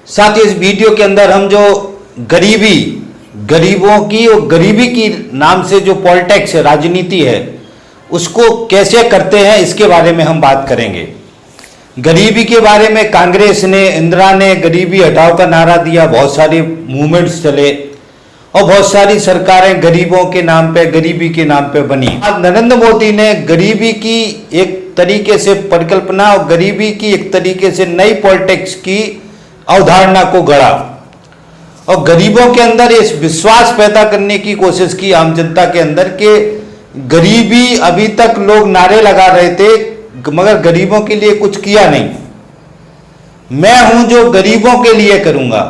साथ ही इस वीडियो के अंदर हम जो गरीबों की और गरीबी की नाम से जो पॉलिटिक्स है, राजनीति है, उसको कैसे करते हैं इसके बारे में हम बात करेंगे। गरीबी के बारे में कांग्रेस ने, इंदिरा ने गरीबी हटाओ का नारा दिया, बहुत सारे मूवमेंट्स चले और बहुत सारी सरकारें गरीबों के नाम पे, गरीबी के नाम पे बनी। आज नरेंद्र मोदी ने गरीबी की एक तरीके से परिकल्पना और गरीबी की एक तरीके से नई पॉलिटिक्स की अवधारणा को गढ़ा और गरीबों के अंदर इस विश्वास पैदा करने की कोशिश की आम जनता के अंदर कि गरीबी, अभी तक लोग नारे लगा रहे थे मगर गरीबों के लिए कुछ किया नहीं। मैं हूं जो गरीबों के लिए करूंगा,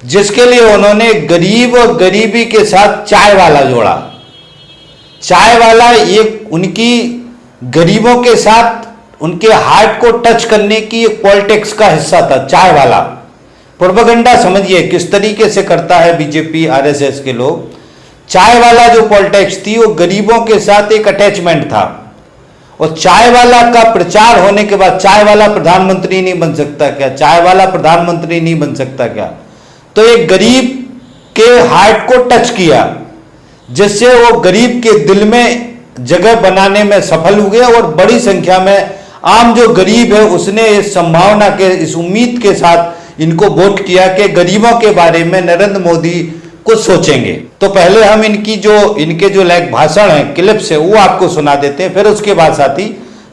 जिसके लिए उन्होंने गरीब और गरीबी के साथ चाय वाला जोड़ा। चाय वाला एक उनकी गरीबों के साथ उनके हार्ट को टच करने की एक पॉलिटिक्स का हिस्सा था। चाय वाला प्रोपेगेंडा समझिए किस तरीके से करता है बीजेपी, आरएसएस के लोग। चाय वाला जो पॉलिटिक्स थी वो गरीबों के साथ एक अटैचमेंट था और चाय वाला का प्रचार होने के बाद चाय वाला प्रधानमंत्री नहीं बन सकता क्या, चाय वाला प्रधानमंत्री नहीं बन सकता क्या, तो एक गरीब के हार्ट को टच किया जिससे वो गरीब के दिल में जगह बनाने में सफल हुए और बड़ी संख्या में आम जो गरीब है उसने इस संभावना के, इस उम्मीद के साथ इनको वोट किया कि गरीबों के बारे में नरेंद्र मोदी कुछ सोचेंगे। तो पहले हम इनके जो लाइक भाषण है, क्लिप्स है, वो आपको सुना देते हैं, फिर उसके बाद साथी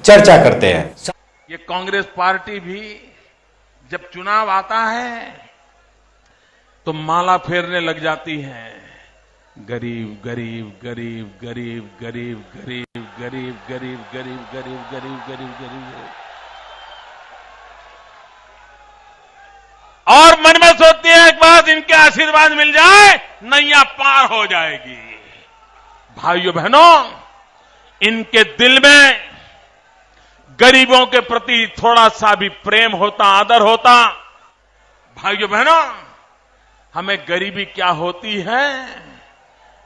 चर्चा करते हैं। ये कांग्रेस पार्टी भी जब चुनाव आता है तो माला फेरने लग जाती है, गरीब गरीब गरीब गरीब गरीब गरीब गरीब गरीब गरीब गरीब गरीब गरीब गरीब और मन में सोचती है एक बार इनके आशीर्वाद मिल जाए नैया पार हो जाएगी। भाइयों बहनों, इनके दिल में गरीबों के प्रति थोड़ा सा भी प्रेम होता, आदर होता, भाइयों बहनों, हमें गरीबी क्या होती है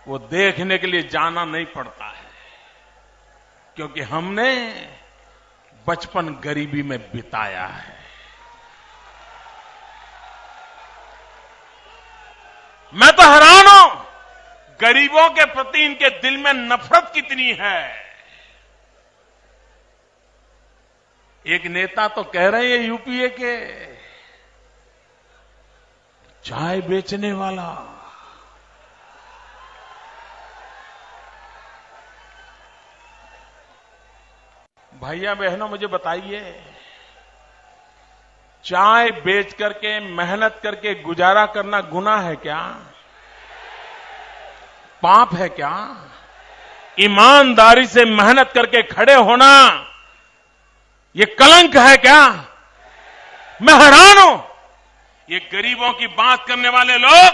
वो देखने के लिए जाना नहीं पड़ता है, क्योंकि हमने बचपन गरीबी में बिताया है। मैं तो हैरान हूं गरीबों के प्रति इनके दिल में नफरत कितनी है। एक नेता तो कह रहे हैं यूपीए के, चाय बेचने वाला भैया बहनों मुझे बताइए, चाय बेच करके, मेहनत करके गुजारा करना गुनाह है क्या? पाप है क्या? ईमानदारी से मेहनत करके खड़े होना ये कलंक है क्या? मैं हैरान हूं, ये गरीबों की बात करने वाले लोग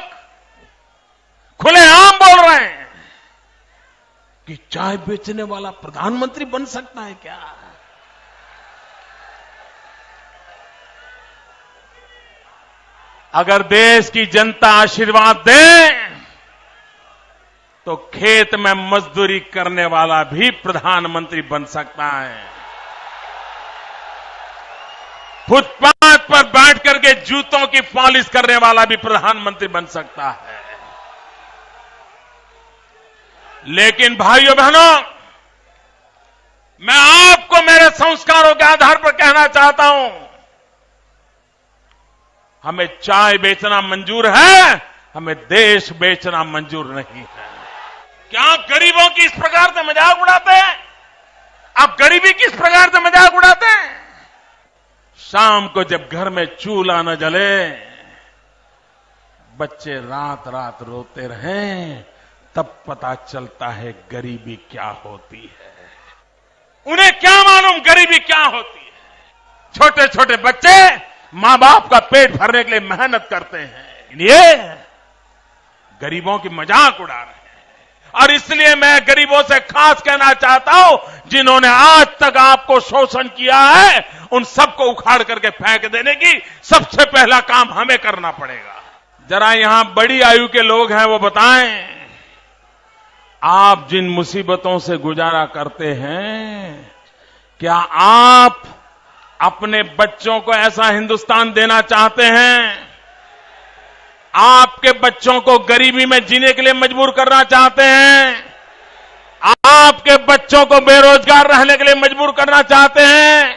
खुलेआम बोल रहे हैं कि चाय बेचने वाला प्रधानमंत्री बन सकता है क्या? अगर देश की जनता आशीर्वाद दे तो खेत में मजदूरी करने वाला भी प्रधानमंत्री बन सकता है। फुटपाथ पर बैठ करके जूतों की पॉलिश करने वाला भी प्रधानमंत्री बन सकता है। लेकिन भाइयों बहनों, मैं आपको मेरे संस्कारों के आधार पर कहना चाहता हूं, हमें चाय बेचना मंजूर है, हमें देश बेचना मंजूर नहीं है। क्या आप गरीबों की इस प्रकार से मजाक उड़ाते हैं? आप गरीबी की इस प्रकार से मजाक उड़ाते हैं? शाम को जब घर में चूल्हा न जले, बच्चे रात रात रोते रहें, तब पता चलता है गरीबी क्या होती है। उन्हें क्या मालूम गरीबी क्या होती है। छोटे छोटे बच्चे मां बाप का पेट भरने के लिए मेहनत करते हैं, ये गरीबों की मजाक उड़ा रहे हैं। और इसलिए मैं गरीबों से खास कहना चाहता हूं, जिन्होंने आज तक आपको शोषण किया है, उन सबको उखाड़ करके फेंक देने की सबसे पहला काम हमें करना पड़ेगा। जरा यहां बड़ी आयु के लोग हैं, वो बताएं, आप जिन मुसीबतों से गुजारा करते हैं, क्या आप अपने बच्चों को ऐसा हिंदुस्तान देना चाहते हैं आपके बच्चों को गरीबी में जीने के लिए मजबूर करना चाहते हैं, आपके बच्चों को बेरोजगार रहने के लिए मजबूर करना चाहते हैं,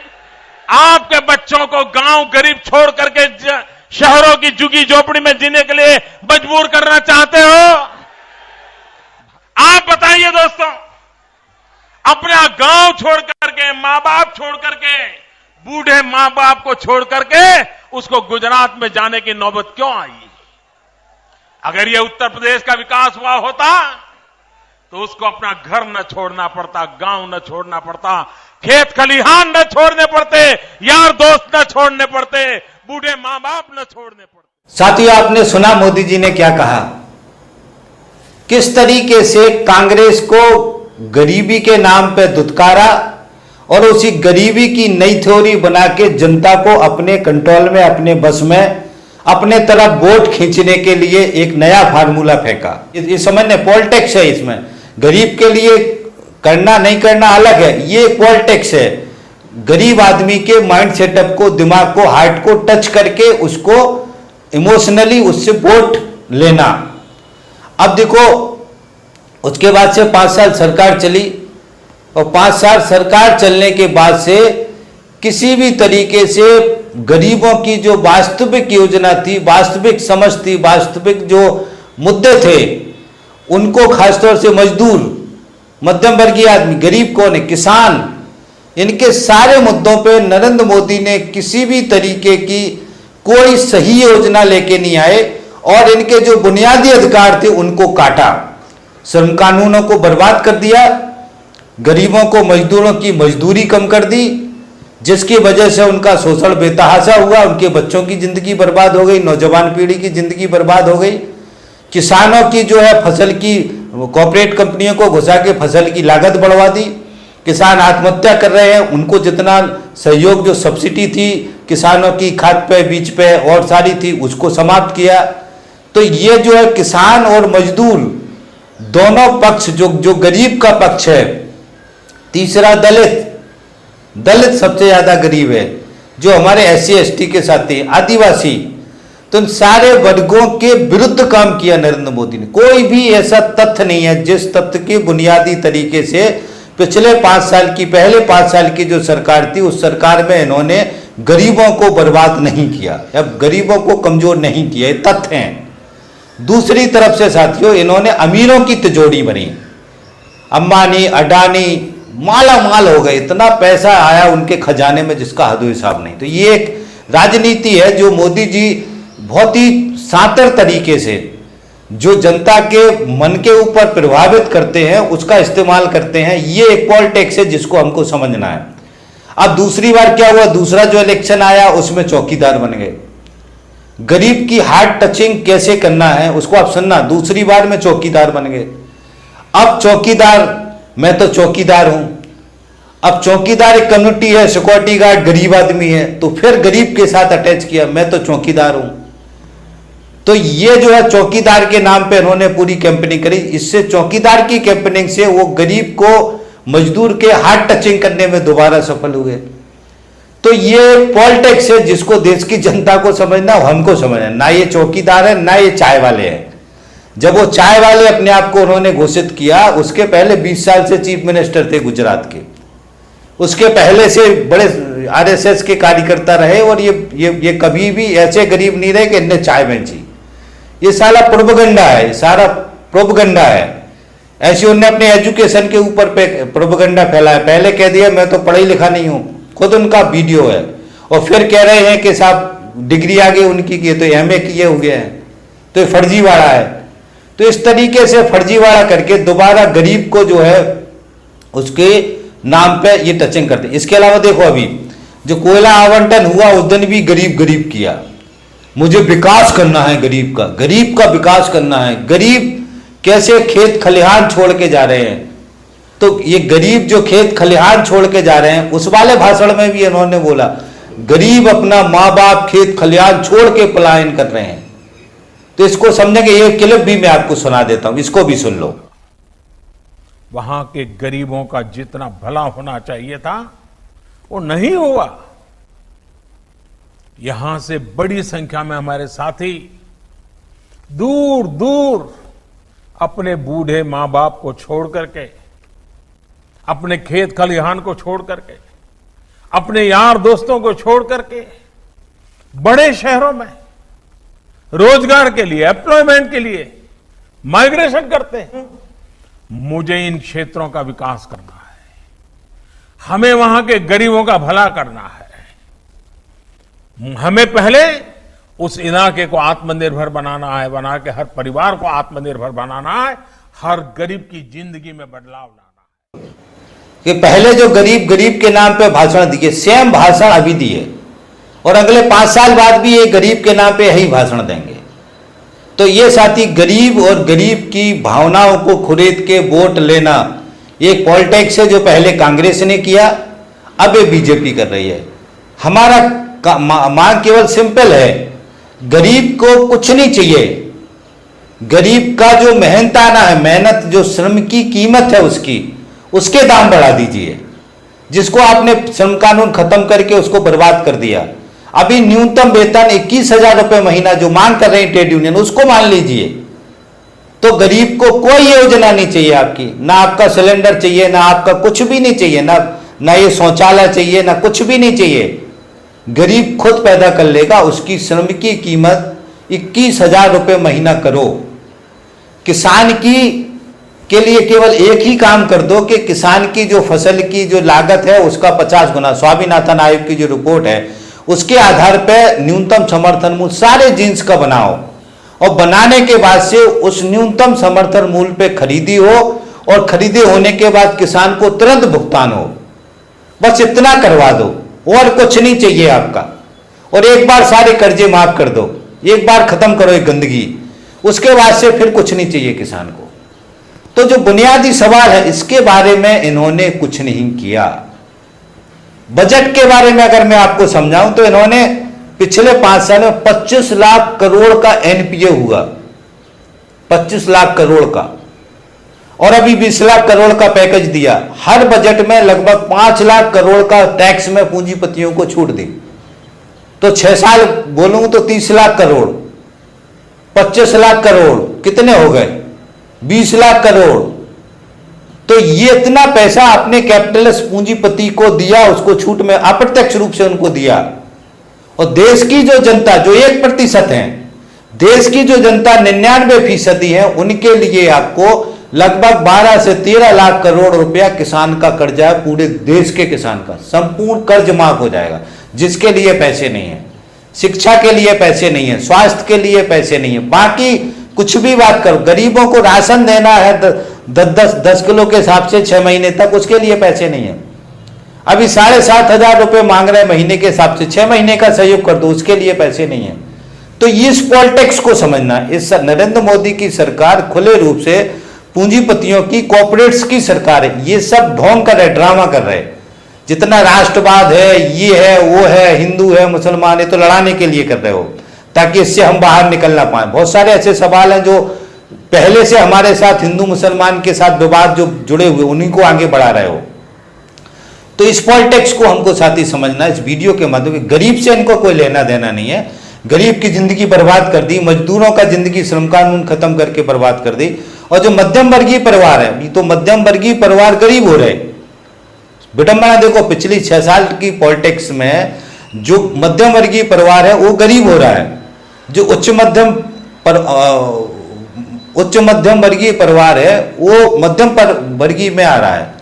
आपके बच्चों को गांव गरीब छोड़ करके शहरों की झुग्गी झोपड़ी में जीने के लिए मजबूर करना चाहते हो? आप बताइए दोस्तों, अपना गांव छोड़ करके, मां बाप छोड़ करके, बूढ़े मां बाप को छोड़ करके उसको गुजरात में जाने की नौबत क्यों आई? अगर यह उत्तर प्रदेश का विकास हुआ होता तो उसको अपना घर न छोड़ना पड़ता, गांव न छोड़ना पड़ता, खेत खलिहान न छोड़ने पड़ते, यार दोस्त न छोड़ने पड़ते, बूढ़े मां बाप न छोड़ने पड़ते। साथियों, आपने सुना मोदी जी ने क्या कहा, किस तरीके से कांग्रेस को गरीबी के नाम पे दुत्कारा और उसी गरीबी की नई थ्योरी बना के जनता को अपने कंट्रोल में, अपने बस में, अपने तरफ वोट खींचने के लिए एक नया फार्मूला फेंका। ये समझने पॉलिटिक्स है, इसमें गरीब के लिए करना नहीं करना अलग है, ये पॉलिटिक्स है। गरीब आदमी के माइंड सेटअप को, दिमाग को, हार्ट को टच करके उसको इमोशनली उससे वोट लेना। अब देखो, उसके बाद से 5 साल सरकार चली और 5 साल सरकार चलने के बाद से किसी भी तरीके से गरीबों की जो वास्तविक योजना थी, वास्तविक समझ थी, वास्तविक जो मुद्दे थे, उनको खासतौर से मजदूर, मध्यम वर्गीय आदमी, गरीब कौन है, किसान, इनके सारे मुद्दों पे नरेंद्र मोदी ने किसी भी तरीके की कोई सही योजना लेके नहीं आए और इनके जो बुनियादी अधिकार थे उनको काटा, श्रम कानूनों को बर्बाद कर दिया, गरीबों को, मजदूरों की मजदूरी कम कर दी, जिसकी वजह से उनका शोषण बेतहाशा हुआ, उनके बच्चों की जिंदगी बर्बाद हो गई, नौजवान पीढ़ी की जिंदगी बर्बाद हो गई। किसानों की जो है फसल की कॉर्पोरेट कंपनियों को घुसा के फसल की लागत बढ़वा दी, किसान आत्महत्या कर रहे हैं, उनको जितना सहयोग, जो सब्सिडी थी किसानों की खाद पे, बीज पे और सारी थी, उसको समाप्त किया। तो ये जो है किसान और मजदूर दोनों पक्ष, जो गरीब का पक्ष है, तीसरा दलित सबसे ज्यादा गरीब है, जो हमारे SC ST के साथी, आदिवासी, तो इन सारे वर्गों के विरुद्ध काम किया नरेंद्र मोदी ने। कोई भी ऐसा तथ्य नहीं है जिस तथ्य के बुनियादी तरीके से पिछले 5 साल की, पहले 5 साल की जो सरकार थी, उस सरकार में इन्होंने गरीबों को बर्बाद नहीं किया, अब गरीबों को कमजोर नहीं किया, ये तथ्य हैं। दूसरी तरफ से साथियों, इन्होंने अमीरों की तिजोरी बनी, अंबानी, अडानी माला माल हो गए, इतना पैसा आया उनके खजाने में जिसका हद हिसाब नहीं। तो ये एक राजनीति है जो मोदी जी बहुत ही सातर तरीके से, जो जनता के मन के ऊपर प्रभावित करते हैं, उसका इस्तेमाल करते हैं। ये एक पॉलिटिक्स है जिसको हमको समझना है। अब दूसरी बार क्या हुआ, दूसरा जो इलेक्शन आया उसमें चौकीदार बन गए। गरीब की हार्ट टचिंग कैसे करना है उसको आप सुनना, दूसरी बार में चौकीदार बन गए। अब चौकीदार, मैं तो चौकीदार हूं, अब चौकीदार एक कम्युनिटी है, सिक्योरिटी गार्ड गरीब आदमी है, तो फिर गरीब के साथ अटैच किया, मैं तो चौकीदार हूं। तो ये जो है चौकीदार के नाम पे इन्होंने पूरी कैंपेनिंग करी। इससे चौकीदार की कैंपेनिंग से वो गरीब को, मजदूर के हार्ट टचिंग करने में दोबारा सफल हुए। तो ये पॉलिटिक्स है जिसको देश की जनता को समझना, हमको समझना, ना ये चौकीदार है ना ये चाय वाले हैं। जब वो चाय वाले अपने आप को उन्होंने घोषित किया, उसके पहले 20 साल से चीफ मिनिस्टर थे गुजरात के, उसके पहले से बड़े RSS के कार्यकर्ता रहे, और ये कभी भी ऐसे गरीब नहीं रहे कि इन्हें चाय बेची। ये सारा प्रोपेगेंडा है, सारा प्रोपेगेंडा है। ऐसे उन्होंने अपने एजुकेशन के ऊपर प्रोपेगेंडा फैलाया। पहले कह दिया मैं तो पढ़ा लिखा नहीं हूं, खुद उनका वीडियो है, और फिर कह रहे हैं कि साहब डिग्री आगे उनकी की, तो MA किए हुए हैं, तो ये फर्जीवाड़ा है। तो इस तरीके से फर्जीवाड़ा करके दोबारा गरीब को जो है उसके नाम पे ये टचिंग करते। इसके अलावा देखो, अभी जो कोयला आवंटन हुआ उस दिन भी गरीब किया, मुझे विकास करना है गरीब का विकास करना है। गरीब कैसे खेत खलिहान छोड़ के जा रहे हैं, तो ये गरीब जो खेत खलिहान छोड़ के जा रहे हैं, उस वाले भाषण में भी इन्होंने बोला गरीब अपना माँ बाप खेत खलिहान छोड़ के पलायन कर रहे हैं। तो इसको समझेंगे, ये क्लिप भी मैं आपको सुना देता हूं, इसको भी सुन लो। वहां के गरीबों का जितना भला होना चाहिए था वो नहीं हुआ। यहां से बड़ी संख्या में हमारे साथी दूर दूर अपने बूढ़े मां बाप को छोड़ करके, अपने खेत खलिहान को छोड़ करके, अपने यार दोस्तों को छोड़ करके बड़े शहरों में रोजगार के लिए, एम्प्लॉयमेंट के लिए माइग्रेशन करते हैं। मुझे इन क्षेत्रों का विकास करना है, हमें वहां के गरीबों का भला करना है। हमें पहले उस इलाके को आत्मनिर्भर बनाना है, बना के हर परिवार को आत्मनिर्भर बनाना है, हर गरीब की जिंदगी में बदलाव लाना है। कि पहले जो गरीब गरीब के नाम पे भाषण दिए, सेम भाषण अभी दिए और अगले 5 साल बाद भी ये गरीब के नाम पे यही भाषण देंगे। तो ये साथी गरीब और गरीब की भावनाओं को खरीद के वोट लेना, ये पॉलिटिक्स है जो पहले कांग्रेस ने किया, अब ये बीजेपी कर रही है। हमारा मांग केवल सिंपल है, गरीब को कुछ नहीं चाहिए। गरीब का जो मेहनताना है, मेहनत जो श्रम की कीमत है उसके दाम बढ़ा दीजिए। जिसको आपने श्रम कानून खत्म करके उसको बर्बाद कर दिया। अभी न्यूनतम वेतन 21,000 रुपए महीना जो मांग कर रहे हैं ट्रेड यूनियन, उसको मान लीजिए। तो गरीब को कोई योजना नहीं चाहिए आपकी, ना आपका सिलेंडर चाहिए, ना आपका कुछ भी नहीं चाहिए, ना ये शौचालय चाहिए, ना कुछ भी नहीं चाहिए। गरीब खुद पैदा कर लेगा, उसकी श्रम की कीमत 21,000 रुपए महीना करो। किसान के लिए केवल एक ही काम कर दो कि किसान की जो फसल की जो लागत है उसका 50 गुना, स्वामीनाथन आयोग की जो रिपोर्ट है उसके आधार पर न्यूनतम समर्थन मूल्य सारे जिन्स का बनाओ और बनाने के बाद से उस न्यूनतम समर्थन मूल्य पे खरीदी हो और खरीदे होने के बाद किसान को तुरंत भुगतान हो। बस इतना करवा दो और कुछ नहीं चाहिए आपका। और एक बार सारे कर्जे माफ कर दो, एक बार खत्म करो ये गंदगी, उसके बाद से फिर कुछ नहीं चाहिए किसान को। तो जो बुनियादी सवाल है इसके बारे में इन्होंने कुछ नहीं किया। बजट के बारे में अगर मैं आपको समझाऊं तो इन्होंने पिछले 5 साल में 25 लाख करोड़ का एनपीए हुआ, 25 लाख करोड़ का, और अभी 20 लाख करोड़ का पैकेज दिया। हर बजट में लगभग 5 लाख करोड़ का टैक्स में पूंजीपतियों को छूट दी। तो 6 साल बोलूं तो 30 लाख करोड़, 25 लाख करोड़ कितने हो गए? 20 लाख करोड़। तो ये इतना पैसा अपने कैपिटलिस्ट पूंजीपति को दिया, उसको छूट में अप्रत्यक्ष रूप से उनको दिया। और देश की जो जनता जो 1% है, देश की जो जनता 99% है, उनके लिए आपको लगभग 12 से 13 लाख करोड़ रुपया किसान का कर्जा है। पूरे देश के किसान का संपूर्ण कर्ज माफ हो जाएगा, जिसके लिए पैसे नहीं है, शिक्षा के लिए पैसे नहीं है, स्वास्थ्य के लिए पैसे नहीं है, बाकी कुछ भी बात करो। गरीबों को राशन देना है 10 किलो के हिसाब से 6 महीने तक, उसके लिए पैसे नहीं है। अभी 7,500 रुपए मांग रहे हैं महीने के हिसाब से, 6 महीने का सहयोग कर दो, उसके लिए पैसे नहीं है। तो इस पॉलिटिक्स को समझना, इस नरेंद्र मोदी की सरकार खुले रूप से पूंजीपतियों की, कॉर्पोरेट्स की सरकार है। ये सब ढोंग कर रहे, ड्रामा कर रहे। जितना राष्ट्रवाद है, ये है, वो है, हिंदू है, मुसलमान है, तो लड़ाने के लिए कर रहे हो ताकि इससे हम बाहर निकल ना पाए। बहुत सारे ऐसे सवाल हैं जो पहले से हमारे साथ हिंदू मुसलमान के साथ विवाद जो जुड़े हुए, उन्हीं को आगे बढ़ा रहे हो। तो इस पॉलिटिक्स को हमको साथी समझना, इस वीडियो के माध्यम से। गरीब से इनको कोई लेना देना नहीं है। गरीब की जिंदगी बर्बाद कर दी, मजदूरों का जिंदगी श्रम कानून खत्म करके बर्बाद कर दी। और जो मध्यम वर्गीय परिवार है, अभी तो मध्यम वर्गीय परिवार गरीब हो रहे। विडंबना देखो, पिछली 6 साल की पॉलिटिक्स में जो मध्यम वर्गीय परिवार है वो गरीब हो रहा है। जो उच्च मध्यम वर्गीय परिवार है वो मध्यम वर्गीय में आ रहा है।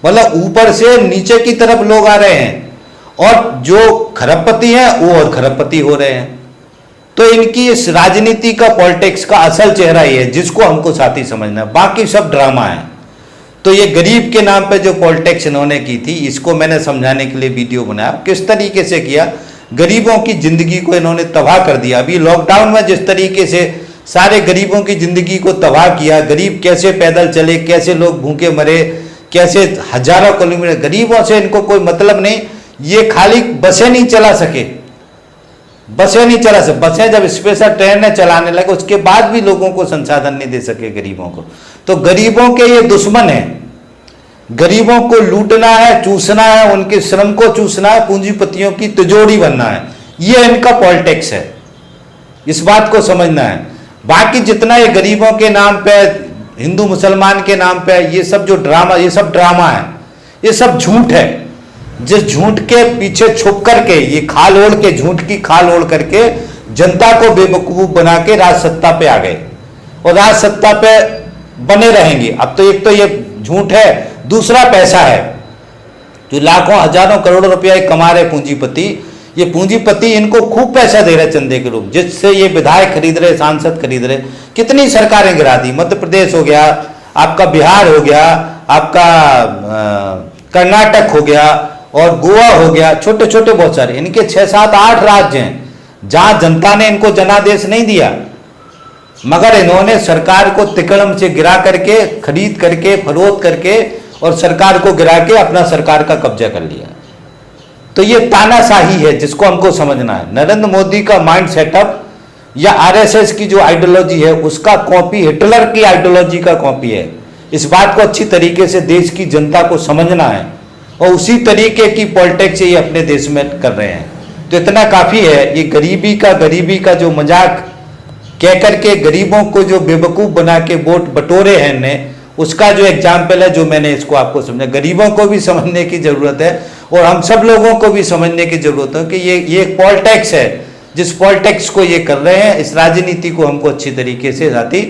मतलब ऊपर से नीचे की तरफ लोग आ रहे हैं, और जो खरबपति हैं वो और खरबपति हो रहे हैं। तो इनकी इस राजनीति का, पॉलिटिक्स का असल चेहरा ये है, जिसको हमको साथी समझना है। बाकी सब ड्रामा है। तो ये गरीब के नाम पे जो पॉलिटिक्स इन्होंने की थी, इसको मैंने समझाने के लिए वीडियो बनाया। किस तरीके से किया, गरीबों की जिंदगी को इन्होंने तबाह कर दिया। अभी लॉकडाउन में जिस तरीके से सारे गरीबों की जिंदगी को तबाह किया, गरीब कैसे पैदल चले, कैसे लोग भूखे मरे, कैसे हजारों किलोमीटर, गरीबों से इनको कोई मतलब नहीं। ये खाली बसें नहीं चला सके, बसें जब स्पेशल ट्रेनें चलाने लगे उसके बाद भी लोगों को संसाधन नहीं दे सके गरीबों को। तो गरीबों के ये दुश्मन है। गरीबों को लूटना है, चूसना है, उनके श्रम को चूसना है, पूंजीपतियों की तिजोरी बनना है। ये इनका पॉलिटिक्स है, इस बात को समझना है। बाकी जितना ये गरीबों के नाम पे, हिंदू मुसलमान के नाम पे ये सब जो ड्रामा, ये सब ड्रामा है, ये सब झूठ है। जिस झूठ के पीछे छुप करके, ये खाल ओढ़ के, झूठ की खाल ओढ़ करके जनता को बेवकूफ बना के राज सत्ता पे आ गए और राज सत्ता पे बने रहेंगे। अब तो एक तो ये झूठ है, दूसरा पैसा है। जो लाखों हजारों करोड़ों रुपया कमा रहे पूंजीपति, ये पूंजीपति इनको खूब पैसा दे रहे चंदे के रूप, जिससे ये विधायक खरीद रहे, सांसद खरीद रहे। कितनी सरकारें गिरा दी, मध्य प्रदेश हो गया, आपका बिहार हो गया, आपका कर्नाटक हो गया और गोवा हो गया, छोटे छोटे बहुत सारे, इनके 6, 7, 8 राज्य हैं जहां जनता ने इनको जनादेश नहीं दिया, मगर इन्होंने सरकार को तिकड़म से गिरा करके, खरीद करके, फरोख्त करके और सरकार को गिरा के अपना सरकार का कब्जा कर लिया। तो ये तानाशाही है जिसको हमको समझना है। नरेंद्र मोदी का माइंड सेटअप या आरएसएस की जो आइडियोलॉजी है उसका कॉपी, हिटलर की आइडियोलॉजी का कॉपी है। इस बात को अच्छी तरीके से देश की जनता को समझना है और उसी तरीके की पॉलिटिक्स ये अपने देश में कर रहे हैं। तो इतना काफी है। ये गरीबी का जो मजाक कह करके गरीबों को जो बेवकूफ बना के वोट बटोरे हैं ने, उसका जो एग्जाम्पल है जो मैंने इसको आपको समझा। गरीबों को भी समझने की जरूरत है और हम सब लोगों को भी समझने की जरूरत है कि ये एक पॉलिटिक्स है, जिस पॉलिटिक्स को ये कर रहे हैं, इस राजनीति को हमको अच्छी तरीके से साथी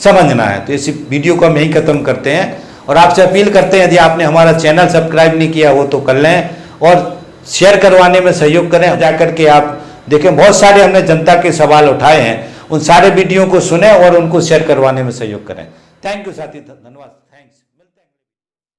समझना है। तो इस वीडियो को हम यहीं खत्म करते हैं और आपसे अपील करते हैं, यदि आपने हमारा चैनल सब्सक्राइब नहीं किया हो तो कर लें और शेयर करवाने में सहयोग करें। जाकर के आप देखें, बहुत सारे हमने जनता के सवाल उठाए हैं, उन सारे वीडियो को सुने और उनको शेयर करवाने में सहयोग करें। थैंक यू साथी, धन्यवाद।